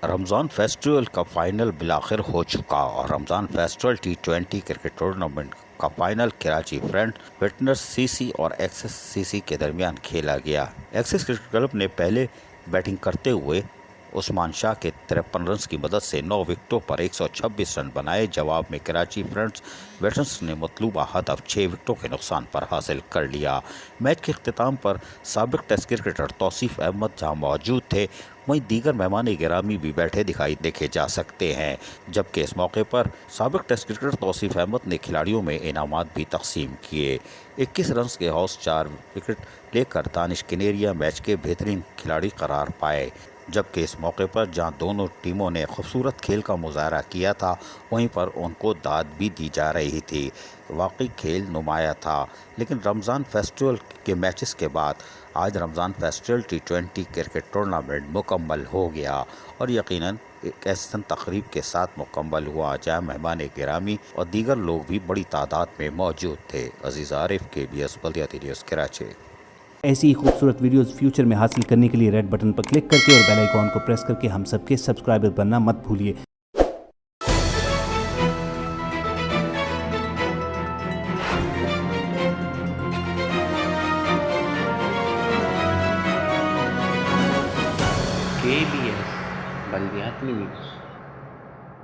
Ramzan festival का final बिलाखिर हो चुका और Ramzan festival T20 cricket tournament का final Karachi front fitness CC और एक्सिस सीसी के दरमियान खेला गया। एक्सिस क्रिकेट क्लब ने पहले बैटिंग करते हुए उस्मान शाह के 53 रन की मदद से 9 विकेटों पर 126 रन बनाए। जवाब में कराची फ्रंट्स बैट्समैन ने मतलूबा हदफ 6 विकेटों के नुकसान पर हासिल कर लिया। मैच के अख्तिताम पर साबिक टेस्ट क्रिकेटर तौसीफ अहमद जहां मौजूद थे, वहीं दीगर मेहमान गिरामी भी बैठे देखे जा सकते हैं। जबकि इस मौके पर साबिक टेस्ट क्रिकेटर तौसीफ अहमद ने खिलाड़ियों में इनामात भी तकसीम किए। 21 रन के हौस 4 विकेट लेकर दानिश कनेरिया मैच के बेहतरीन खिलाड़ी करार पाए। जबकि इस मौके पर जहां दोनों टीमों ने खूबसूरत खेल का मुजाहरा किया था, वहीं पर उनको दाद भी दी जा रही थी। वाकई खेल नुमाया था। लेकिन रमज़ान फेस्टिवल के मैचेस के बाद आज Ramzan festival T20 cricket tournament मुकम्मल हो गया और यकीनन एक ऐसन तकरीब के साथ मुकम्मल हुआ जहाँ मेहमान गिरामी और दीगर लोग भी बड़ी तादाद में मौजूद थे। अजीज़ आरिफ, KBS बल्दियाती न्यूज़ कराची। ऐसी ही खूबसूरत वीडियोस फ्यूचर में हासिल करने के लिए रेड बटन पर क्लिक करके और बेल आइकॉन को प्रेस करके हम सबके सब्सक्राइबर बनना मत भूलिए। KBS बल्दियाती न्यूज़।